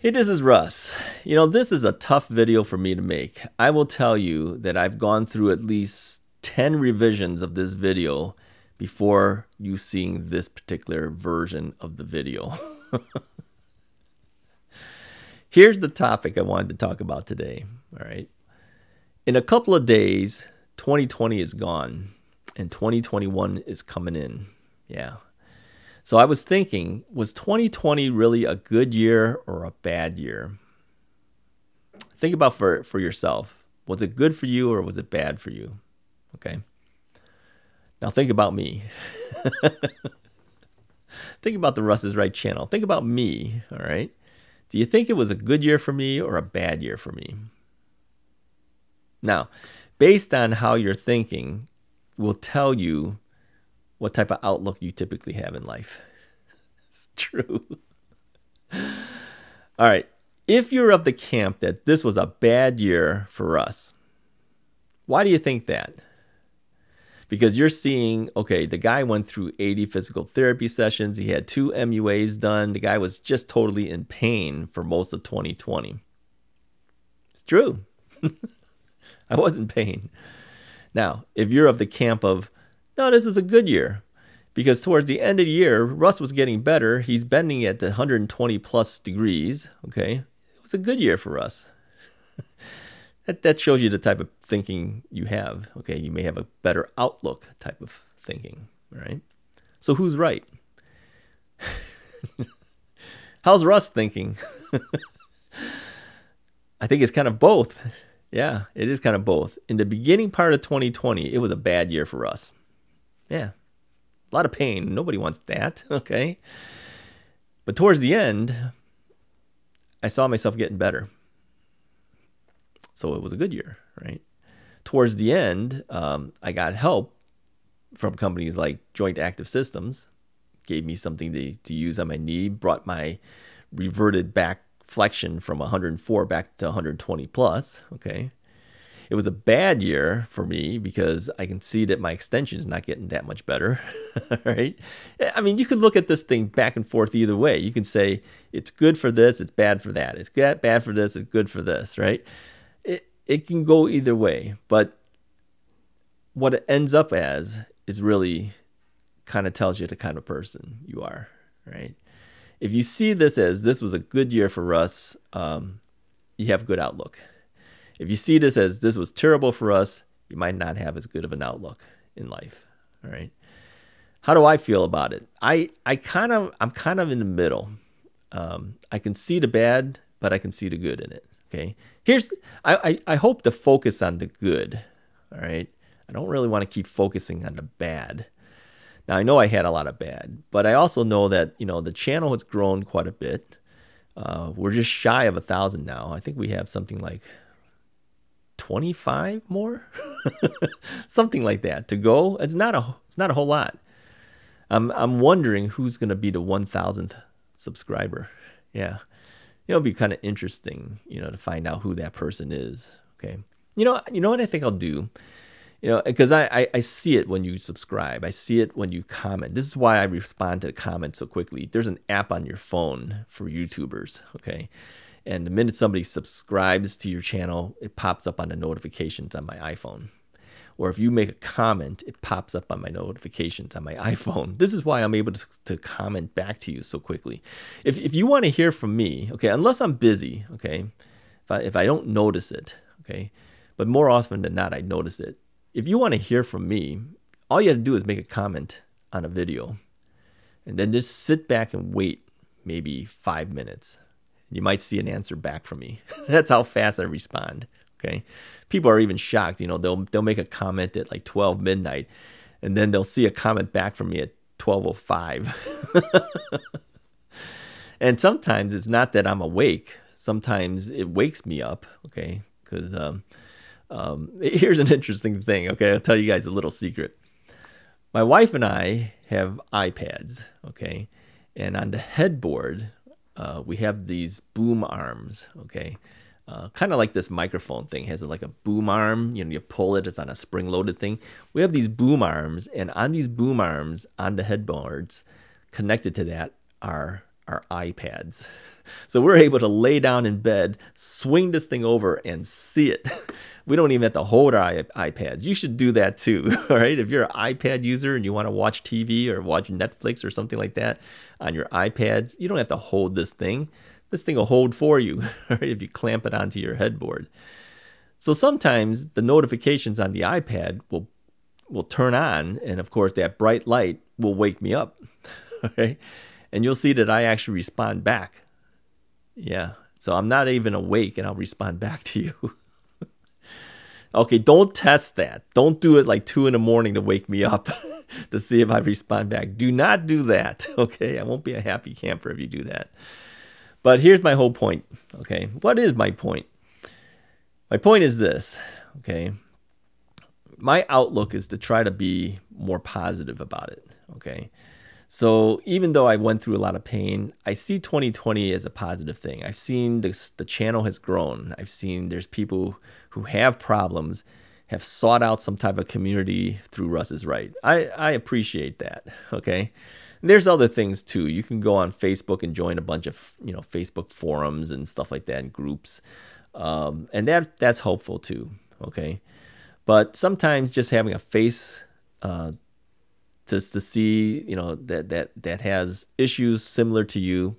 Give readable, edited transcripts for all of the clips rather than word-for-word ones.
Hey, this is Russ. This is a tough video for me to make. I will tell you that I've gone through at least 10 revisions of this video before you seeing this particular version of the video. Here's the topic I wanted to talk about today. All right. In a couple of days, 2020 is gone and 2021 is coming in. Yeah. So I was thinking, was 2020 really a good year or a bad year? Think about for yourself. Was it good for you or was it bad for you? Okay. Now think about me. Think about the Russ is Right channel. Think about me, all right? Do you think it was a good year for me or a bad year for me? Now, based on how you're thinking, will tell you what type of outlook you typically have in life. It's true. All right. If you're of the camp that this was a bad year for us, why do you think that? Because you're seeing, okay, the guy went through 80 physical therapy sessions. He had 2 MUAs done. The guy was just totally in pain for most of 2020. It's true. I was in pain. Now, if you're of the camp of, no, this is a good year, because towards the end of the year, Russ was getting better. He's bending at the 120 plus degrees. Okay. It was a good year for us. That shows you the type of thinking you have. Okay. You may have a better outlook type of thinking. All right. So who's right? How's Russ thinking? I think it's kind of both. Yeah, it is kind of both. In the beginning part of 2020, it was a bad year for us. Yeah, a lot of pain. Nobody wants that, okay? But towards the end, I saw myself getting better. So it was a good year, right? Towards the end, I got help from companies like Joint Active Systems, gave me something to use on my knee, brought my reverted back flexion from 104 back to 120 plus, okay? It was a bad year for me because I can see that my extension is not getting that much better, right? I mean, you could look at this thing back and forth either way. You can say it's good for this, it's bad for that. It's bad for this, it's good for this, right? It can go either way, but what it ends up as is really kind of tells you the kind of person you are, right? If you see this as this was a good year for us, you have good outlook. If you see this as this was terrible for us, you might not have as good of an outlook in life. All right. How do I feel about it? I'm kind of in the middle. I can see the bad, but I can see the good in it. Okay. I hope to focus on the good. All right. I don't really want to keep focusing on the bad. Now I know I had a lot of bad, but I also know that, the channel has grown quite a bit. We're just shy of 1,000 now. I think we have something like 25 more, something like that to go. It's not a whole lot. I'm wondering who's going to be the 1,000th subscriber. Yeah. It'll be kind of interesting, to find out who that person is. Okay. You know what I think I'll do? Because I see it when you subscribe. I see it when you comment. This is why I respond to the comments so quickly. There's an app on your phone for YouTubers, okay? And the minute somebody subscribes to your channel, it pops up on the notifications on my iPhone. Or if you make a comment, it pops up on my notifications on my iPhone. This is why I'm able to comment back to you so quickly. If you want to hear from me, okay, unless I'm busy, okay, if I don't notice it, okay, but more often than not, I notice it. If you want to hear from me, all you have to do is make a comment on a video and then just sit back and wait maybe 5 minutes. You might see an answer back from me. That's how fast I respond. Okay. People are even shocked. They'll make a comment at like 12 midnight and then they'll see a comment back from me at 12:05. And sometimes it's not that I'm awake. Sometimes it wakes me up. Okay. Because, here's an interesting thing. Okay. I'll tell you guys a little secret. My wife and I have iPads. Okay. And on the headboard, we have these boom arms. Okay. Kind of like this microphone thing. It has like a boom arm. You pull it. It's on a spring-loaded thing. We have these boom arms. And on these boom arms, on the headboards, connected to that are our iPads. So we're able to lay down in bed, swing this thing over, and see it. We don't even have to hold our iPads. You should do that too, all right? If you're an iPad user and you want to watch TV or watch Netflix or something like that on your iPads, you don't have to hold this thing. This thing will hold for you, all right, if you clamp it onto your headboard. So sometimes the notifications on the iPad will turn on, and of course that bright light will wake me up, all right? And you'll see that I actually respond back. Yeah, so I'm not even awake and I'll respond back to you. Okay, don't test that. Don't do it like 2 in the morning to wake me up to see if I respond back. Do not do that, okay? I won't be a happy camper if you do that. But here's my whole point, okay? What is my point? My point is this, okay? My outlook is to try to be more positive about it, okay? So even though I went through a lot of pain, I see 2020 as a positive thing. I've seen the channel has grown. I've seen there's people who have problems, have sought out some type of community through Russ is Right. I appreciate that, okay? And there's other things too. You can go on Facebook and join a bunch of, Facebook forums and stuff like that and groups. And that's helpful too, okay? But sometimes just having a face to see, that has issues similar to you,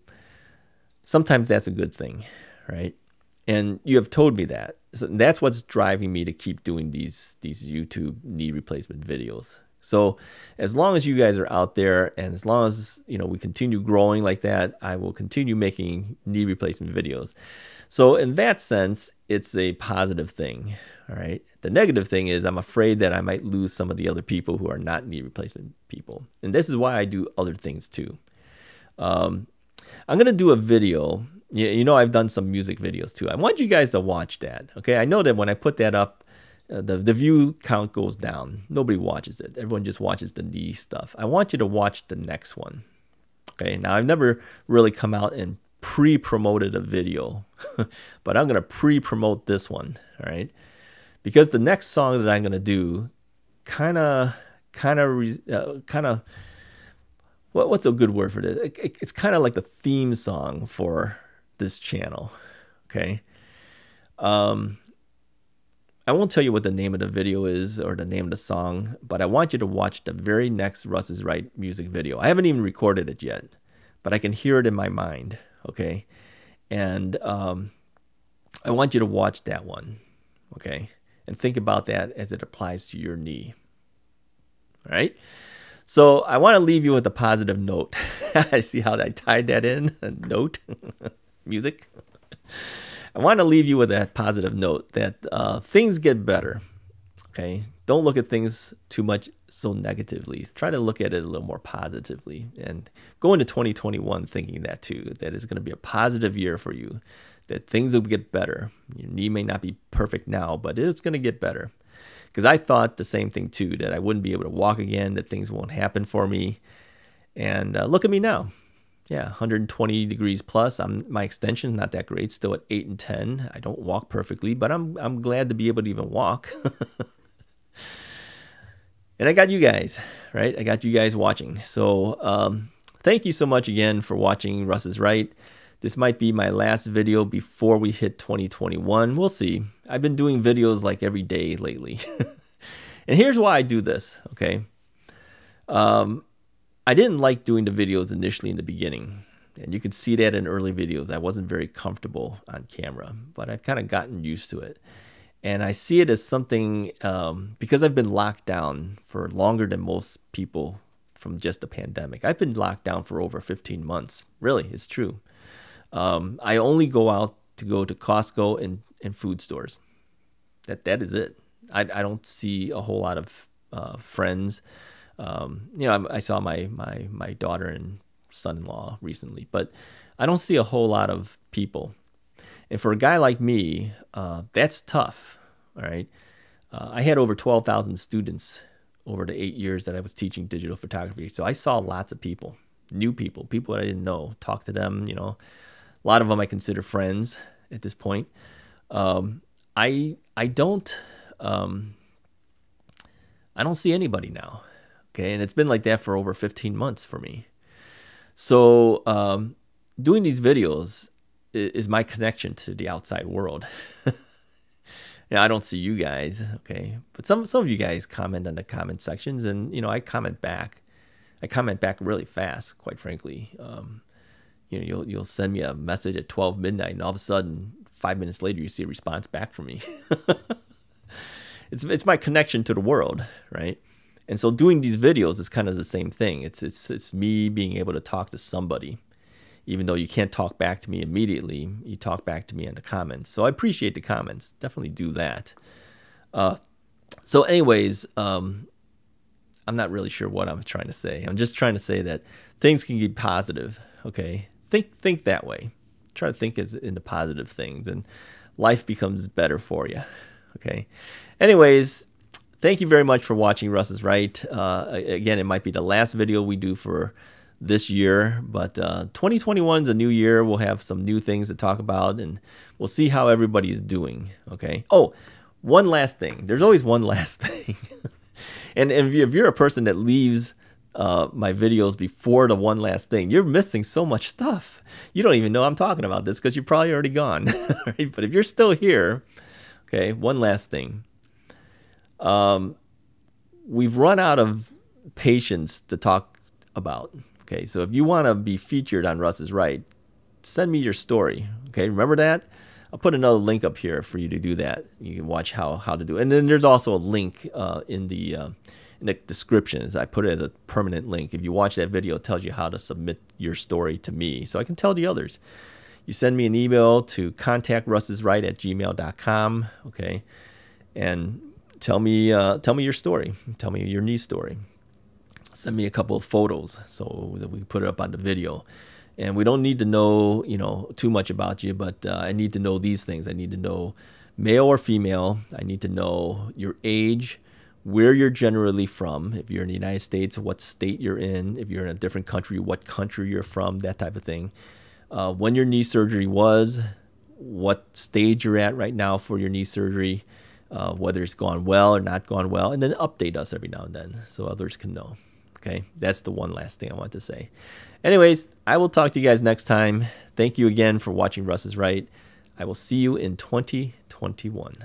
sometimes that's a good thing, right? And you have told me that. So that's what's driving me to keep doing these YouTube knee replacement videos. So as long as you guys are out there and as long as, we continue growing like that, I will continue making knee replacement videos. So in that sense, it's a positive thing, all right? The negative thing is I'm afraid that I might lose some of the other people who are not knee replacement people. And this is why I do other things too. I'm going to do a video. I've done some music videos too. I want you guys to watch that, okay? I know that when I put that up, the view count goes down. Nobody watches it. Everyone just watches the knee stuff. I want you to watch the next one, okay? Now, I've never really come out and pre-promoted a video, but I'm going to pre-promote this one, all right? Because the next song that I'm going to do what's a good word for this? It's kind of like the theme song for this channel, okay? I won't tell you what the name of the video is or the name of the song, but I want you to watch the very next Russ is Right music video. I haven't even recorded it yet, but I can hear it in my mind, okay? And I want you to watch that one, okay? And think about that as it applies to your knee, all right? So I want to leave you with a positive note. I see how I tied that in, a note, music. I want to leave you with that positive note that things get better, okay? Don't look at things too much so negatively. Try to look at it a little more positively and go into 2021 thinking that too, that it's going to be a positive year for you, that things will get better. Your knee may not be perfect now, but it's going to get better. Because I thought the same thing too, that I wouldn't be able to walk again, that things won't happen for me. And look at me now. Yeah, 120 degrees plus. My extension's not that great, still at 8 and 10. I don't walk perfectly, but I'm glad to be able to even walk. And I got you guys, right? I got you guys watching. So thank you so much again for watching Russ is Right. This might be my last video before we hit 2021. We'll see. I've been doing videos like every day lately. And here's why I do this, okay? I didn't like doing the videos initially in the beginning. And you can see that in early videos. I wasn't very comfortable on camera, but I've kind of gotten used to it. And I see it as something, because I've been locked down for longer than most people from just the pandemic. I've been locked down for over 15 months. Really, it's true. I only go out to go to Costco and food stores. That is it. I don't see a whole lot of friends. I saw my daughter and son-in-law recently, but I don't see a whole lot of people. And for a guy like me, that's tough. All right. I had over 12,000 students over the 8 years that I was teaching digital photography. So I saw lots of people, new people that I didn't know, talk to them, a lot of them I consider friends at this point. I don't see anybody now. Okay. And it's been like that for over 15 months for me. So, doing these videos is my connection to the outside world. Yeah, I don't see you guys, okay, but some of you guys comment on the comment sections, and I comment back. I comment back really fast, quite frankly. You'll send me a message at 12 midnight, and all of a sudden, 5 minutes later, you see a response back from me. It's my connection to the world, right? And so doing these videos is kind of the same thing. It's me being able to talk to somebody, even though you can't talk back to me immediately. You talk back to me in the comments. So I appreciate the comments. Definitely do that. So anyways, I'm not really sure what I'm trying to say. I'm just trying to say that things can be positive. Okay, think that way. Try to think into positive things, and life becomes better for you. Okay. Anyways, thank you very much for watching Russ is Right. Again, it might be the last video we do for this year, but 2021 is a new year. We'll have some new things to talk about, and we'll see how everybody is doing. Okay. Oh, one last thing. There's always one last thing. And if you're a person that leaves my videos before the one last thing, you're missing so much stuff. You don't even know I'm talking about this because you're probably already gone. Right? But if you're still here, okay, one last thing. We've run out of patience to talk about. Okay, so if you want to be featured on Russ is Right, send me your story. Okay, remember that? I'll put another link up here for you to do that. You can watch how to do it. And then there's also a link in the descriptions. I put it as a permanent link. If you watch that video, it tells you how to submit your story to me, so I can tell the others. You send me an email to contactrussisright@gmail.com. Okay, and tell me your story. Tell me your knee story. Send me a couple of photos so that we can put it up on the video. And we don't need to know, too much about you, but I need to know these things. I need to know male or female. I need to know your age, where you're generally from. If you're in the United States, what state you're in. If you're in a different country, what country you're from, that type of thing. When your knee surgery was, what stage you're at right now for your knee surgery, whether it's gone well or not gone well, and then update us every now and then so others can know. Okay, that's the one last thing I want to say. Anyways, I will talk to you guys next time. Thank you again for watching Russ is Right. I will see you in 2021.